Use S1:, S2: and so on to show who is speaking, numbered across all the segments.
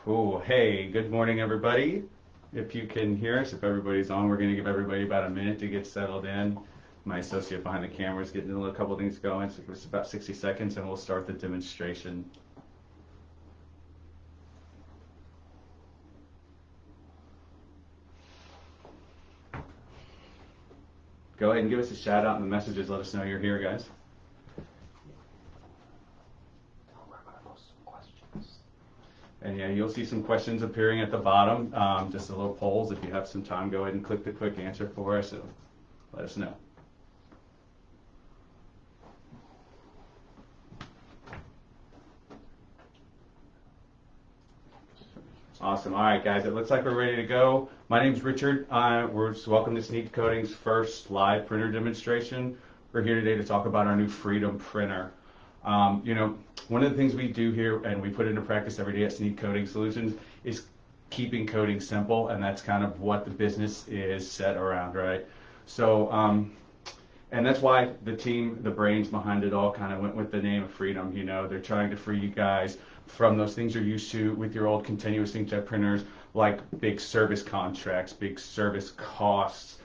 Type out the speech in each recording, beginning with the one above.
S1: Cool. Hey, good morning, everybody. If you can hear us, if everybody's on, we're going to give everybody about a minute to get settled in. My associate behind the camera is getting a couple things going, so give us about 60 seconds and we'll start the demonstration. Go ahead and give us a shout out in the messages. Let us know you're here, guys. And yeah, you'll see some questions appearing at the bottom, just a little polls. If you have some time, go ahead and click the quick answer for us and let us know. Awesome. All right, guys, it looks like we're ready to go. My name's Richard. We're just welcome to SNEED Coding's first live printer demonstration. We're here today to talk about our new Freedom printer. One of the things we do here and we put into practice every day at SNEED Coding Solutions is keeping coding simple, and that's kind of what the business is set around, right? So, and that's why the team, the brains behind it all kind of went with the name of Freedom. They're trying to free you guys from those things you're used to with your old continuous inkjet printers, like big service contracts, big service costs,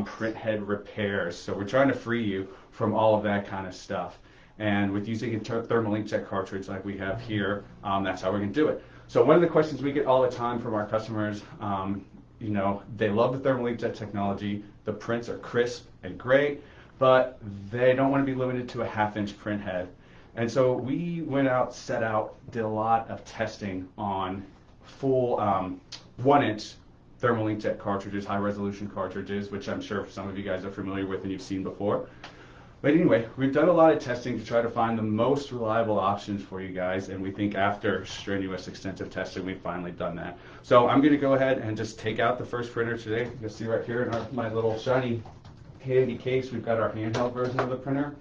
S1: print head repairs. So we're trying to free you from all of that kind of stuff. And with using a thermal inkjet cartridge like we have here, that's how we're going to do it. So one of the questions we get all the time from our customers, they love the thermal inkjet technology. The prints are crisp and great, but they don't want to be limited to a 1/2-inch print head. And so we went out, did a lot of testing on full 1-inch thermal inkjet cartridges, high resolution cartridges, which I'm sure some of you guys are familiar with and you've seen before. But anyway, we've done a lot of testing to try to find the most reliable options for you guys, and we think after strenuous, extensive testing, we've finally done that. So I'm going to go ahead and just take out the first printer today. You can see right here in my little shiny handy case, we've got our handheld version of the printer.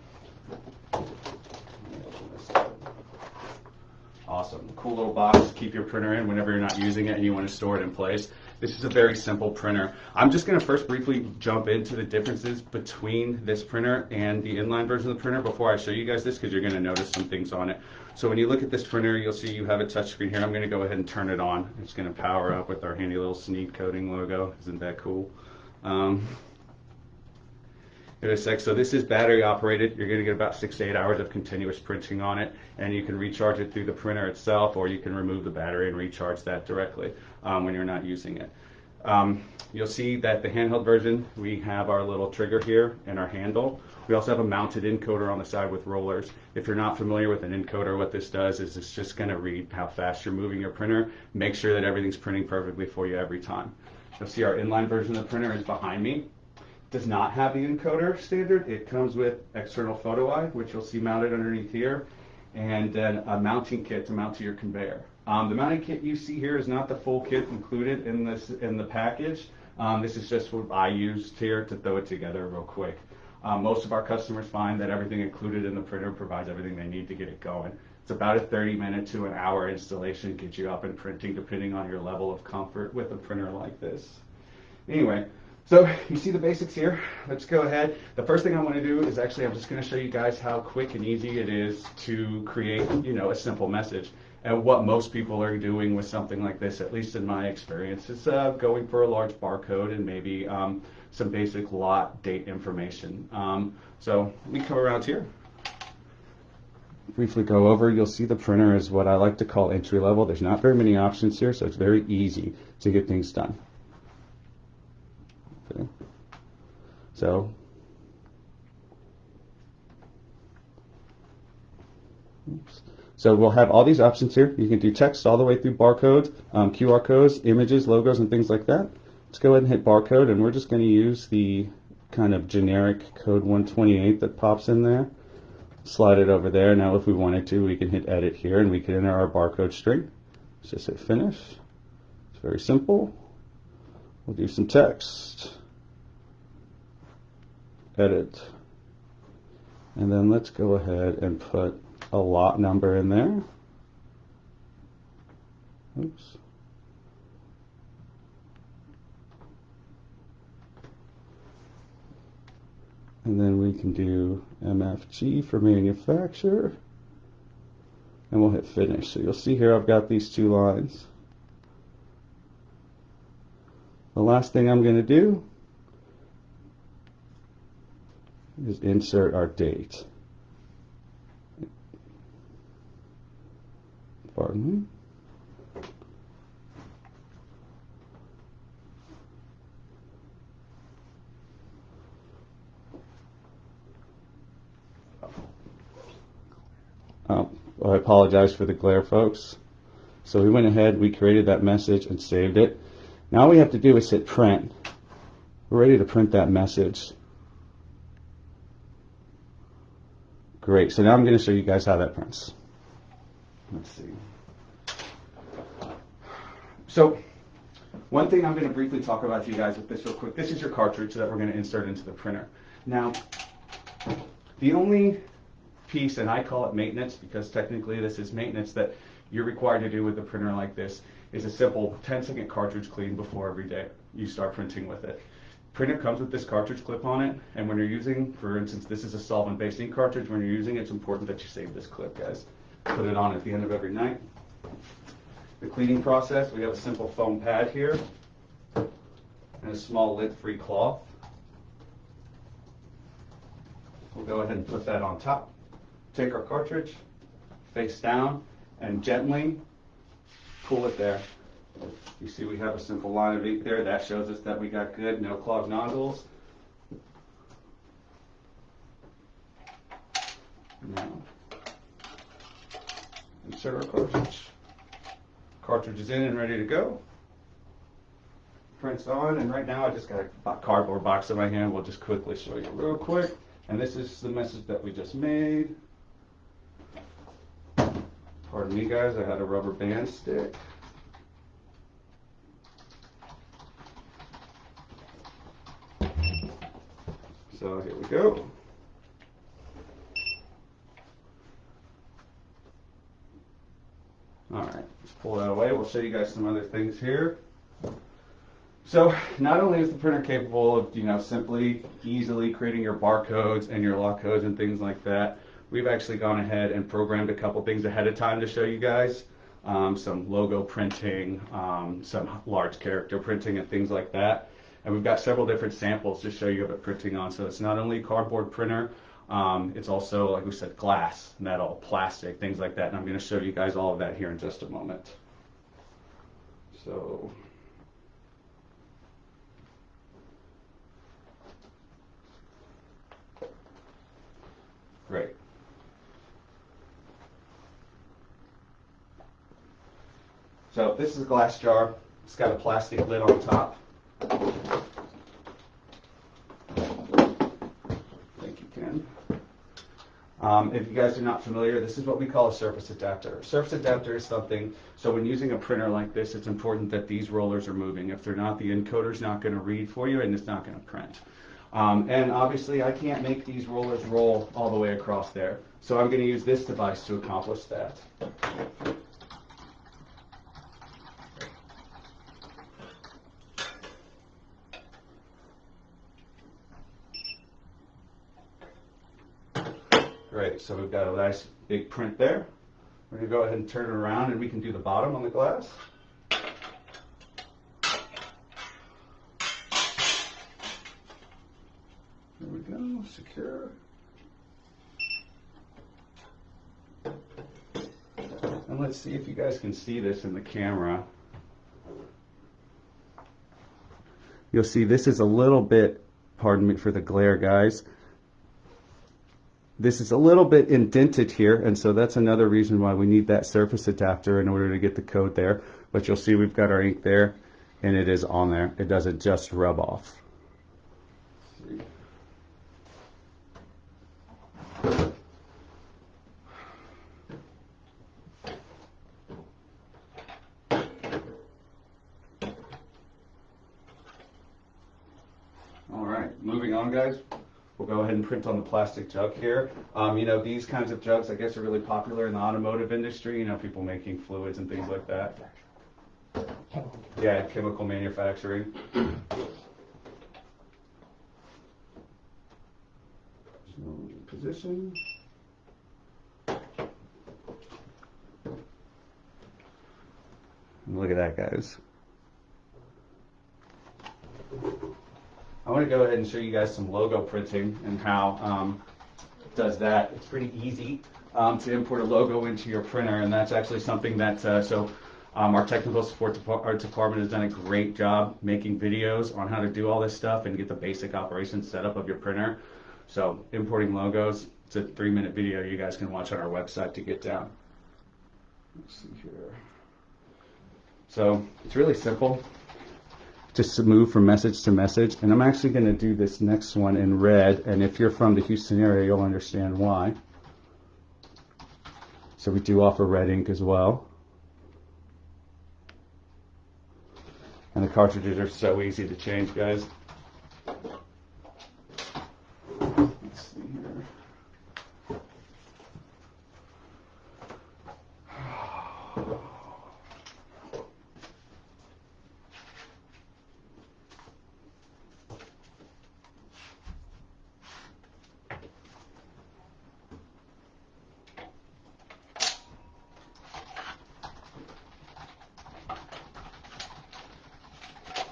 S1: Awesome. Cool little box to keep your printer in whenever you're not using it and you want to store it in place. This is a very simple printer. I'm just going to first briefly jump into the differences between this printer and the inline version of the printer before I show you guys this, because you're going to notice some things on it. So when you look at this printer, you'll see you have a touchscreen here. I'm going to go ahead and turn it on. It's going to power up with our handy little SNEED coding logo. Isn't that cool? In a sec. So this is battery operated. You're going to get about 6 to 8 hours of continuous printing on it, and you can recharge it through the printer itself, or you can remove the battery and recharge that directly when you're not using it. You'll see that the handheld version, we have our little trigger here and our handle. We also have a mounted encoder on the side with rollers. If you're not familiar with an encoder, what this does is it's just going to read how fast you're moving your printer, make sure that everything's printing perfectly for you every time. You'll see our inline version of the printer is behind me. Does not have the encoder standard. It comes with external photo eye, which you'll see mounted underneath here, and then a mounting kit to mount to your conveyor. The mounting kit you see here is not the full kit included in the package. This is just what I used here to throw it together real quick. Most of our customers find that everything included in the printer provides everything they need to get it going. It's about a 30-minute to an hour installation, get you up and printing depending on your level of comfort with a printer like this. Anyway, so you see the basics here. Let's go ahead. The first thing I want to do is actually I'm just going to show you guys how quick and easy it is to create, a simple message. And what most people are doing with something like this, at least in my experience, is going for a large barcode and maybe some basic lot date information. So we come around here. Briefly go over, you'll see the printer is what I like to call entry level. There's not very many options here, so it's very easy to get things done. Okay. So we'll have all these options here. You can do text all the way through barcodes, QR codes, images, logos, and things like that. Let's go ahead and hit barcode, and we're just going to use the kind of generic code 128 that pops in there. Slide it over there. Now if we wanted to, we can hit edit here, and we can enter our barcode string. Let's just hit finish. It's very simple. We'll do some text. Edit. And then let's go ahead and put a lot number in there. Oops. And then we can do MFG for manufacturer. And we'll hit finish. So you'll see here I've got these two lines. The last thing I'm going to do is insert our date. Pardon me. I apologize for the glare, folks. So we went ahead, we created that message and saved it. Now all we have to do is hit print. We're ready to print that message. Great, so now I'm going to show you guys how that prints. Let's see. So one thing I'm going to briefly talk about to you guys with this real quick. This is your cartridge that we're going to insert into the printer. Now, the only piece, and I call it maintenance because technically this is maintenance that you're required to do with a printer like this, is a simple 10-second cartridge clean before every day you start printing with it. Printer comes with this cartridge clip on it, and when you're using, for instance, this is a solvent-based ink cartridge, when you're using it, it's important that you save this clip, guys. Put it on at the end of every night. The cleaning process, we have a simple foam pad here and a small lint-free cloth. We'll go ahead and put that on top. Take our cartridge, face down, and gently pull it there. You see we have a simple line of ink there. That shows us that we got good, no clogged nodules. Now, insert our cartridge. Cartridge is in and ready to go. Print's on, and right now I just got a cardboard box in my hand. We'll just quickly show you real quick. And this is the message that we just made. Pardon me, guys, I had a rubber band stick. So here we go. All right, let's pull that away. We'll show you guys some other things here. So not only is the printer capable of, simply, easily creating your barcodes and your lock codes and things like that, we've actually gone ahead and programmed a couple things ahead of time to show you guys. Some logo printing, some large character printing and things like that. And we've got several different samples to show you what printing on. So it's not only a cardboard printer, it's also, like we said, glass, metal, plastic, things like that. And I'm going to show you guys all of that here in just a moment. So great. So this is a glass jar. It's got a plastic lid on top. Thank you, Ken. If you guys are not familiar, this is what we call a surface adapter. A surface adapter is something, so when using a printer like this, it's important that these rollers are moving. If they're not, the encoder's not going to read for you and it's not going to print. And obviously I can't make these rollers roll all the way across there. So I'm going to use this device to accomplish that. Great, so we've got a nice big print there. We're going to go ahead and turn it around and we can do the bottom on the glass. There we go, secure. And let's see if you guys can see this in the camera. You'll see this is a little bit, pardon me for the glare, guys. This is a little bit indented here, and so that's another reason why we need that surface adapter in order to get the code there. But you'll see we've got our ink there, and it is on there. It doesn't just rub off. All right, moving on, guys. We'll go ahead and print on the plastic jug here. These kinds of jugs, I guess, are really popular in the automotive industry. People making fluids and things like that. Yeah, chemical manufacturing. So, position. And look at that, guys. I want to go ahead and show you guys some logo printing and how it does that. It's pretty easy to import a logo into your printer, and that's actually something that our technical support department has done a great job making videos on how to do all this stuff and get the basic operations set up of your printer. So importing logos, it's a 3-minute video you guys can watch on our website to get down. Let's see here. So it's really simple. Just to move from message to message, and I'm actually going to do this next one in red, and if you're from the Houston area, you'll understand why. So we do offer red ink as well. And the cartridges are so easy to change, guys. Let's see here.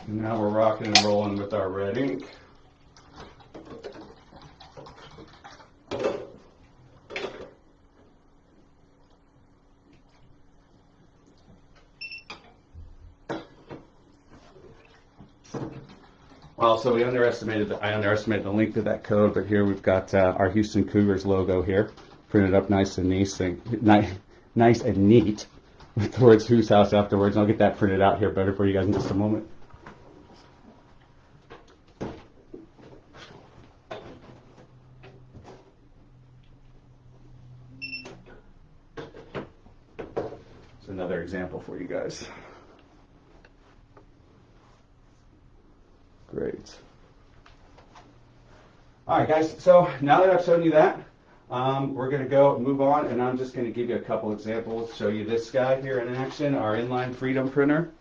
S1: And now we're rocking and rolling with our red ink. Well, so I underestimated the length of that code, but here we've got our Houston Cougars logo here, printed up nice and neat, with the words "Whose House" afterwards. I'll get that printed out here better for you guys in just a moment. It's another example for you guys. Great. All right, guys, so now that I've shown you that, we're going to go move on, and I'm just going to give you a couple examples, show you this guy here in action, our Inline Freedom Printer.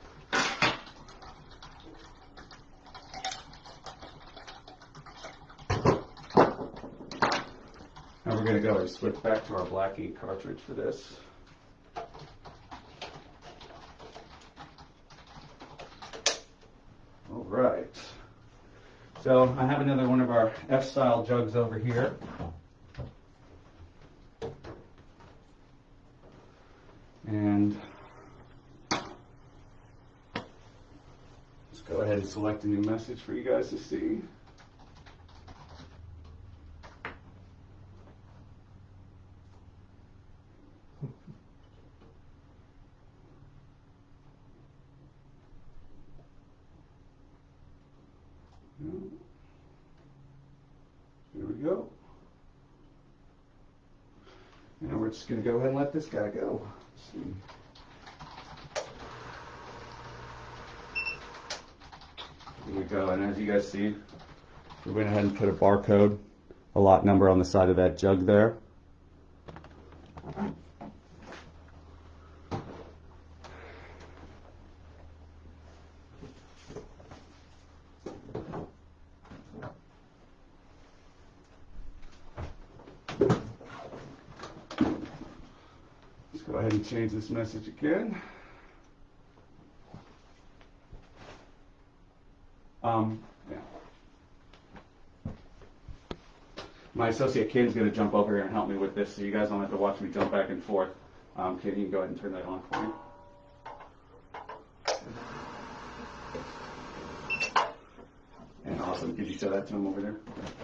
S1: And we're going to go and switch back to our black ink cartridge for this. All right. So I have another one of our F-style jugs over here. And let's go ahead and select a new message for you guys to see. There we go. Now we're just going to go ahead and let this guy go. Let's see. Here we go, and as you guys see, we went ahead and put a barcode, a lot number on the side of that jug there. Let's go ahead and change this message again. Yeah. My associate Ken's going to jump over here and help me with this, so you guys don't have to watch me jump back and forth. Ken, you can go ahead and turn that on for me. And awesome. Could you show that to him over there?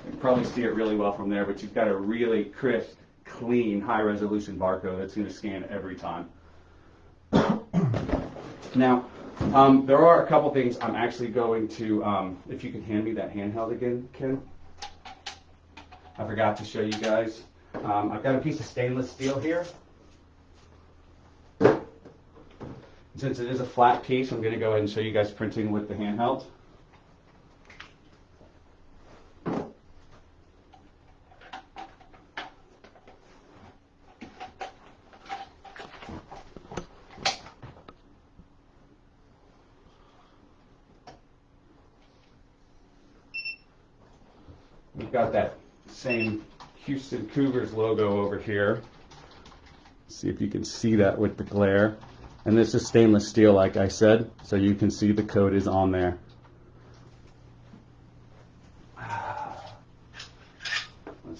S1: You can probably see it really well from there, but you've got a really crisp, clean, high-resolution barcode that's going to scan every time. Now, there are a couple things I'm actually going to, if you can hand me that handheld again, Ken. I forgot to show you guys. I've got a piece of stainless steel here. Since it is a flat piece, I'm going to go ahead and show you guys printing with the handheld. We've got that same Houston Cougars logo over here. See if you can see that with the glare. And this is stainless steel, like I said, so you can see the code is on there.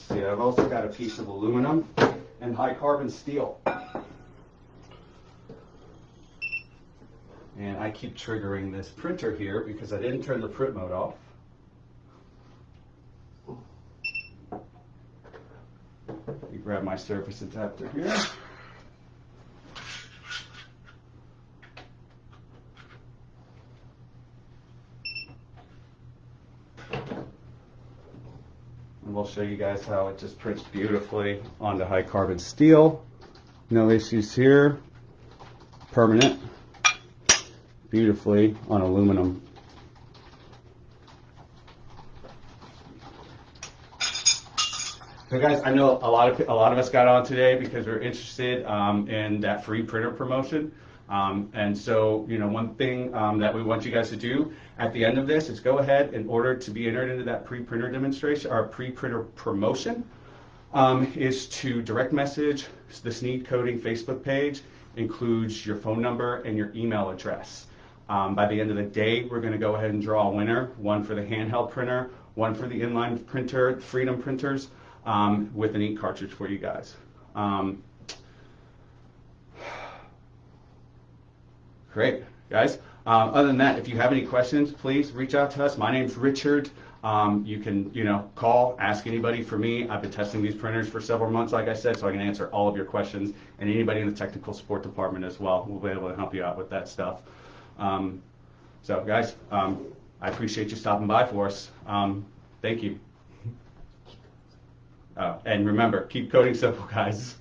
S1: see, I've also got a piece of aluminum and high carbon steel. And I keep triggering this printer here because I didn't turn the print mode off. Let me grab my surface adapter here. And we'll show you guys how it just prints beautifully onto high carbon steel. No issues here. Permanent. Beautifully on aluminum. So guys, I know a lot of us got on today because we're interested in that free printer promotion. And so, you know, one thing that we want you guys to do at the end of this is go ahead, in order to be entered into that pre-printer demonstration or pre-printer promotion, is to direct message the SNEED Coding Facebook page, includes your phone number and your email address. By the end of the day, we're going to go ahead and draw a winner, one for the handheld printer, one for the inline printer, Freedom Printers, with an ink cartridge for you guys. Great, guys. Other than that, if you have any questions, please reach out to us. My name's Richard. You can, you know, call, ask anybody for me. I've been testing these printers for several months, like I said, so I can answer all of your questions, and anybody in the technical support department as well. We'll be able to help you out with that stuff. So, guys, I appreciate you stopping by for us. Thank you. And remember, keep coding simple, guys.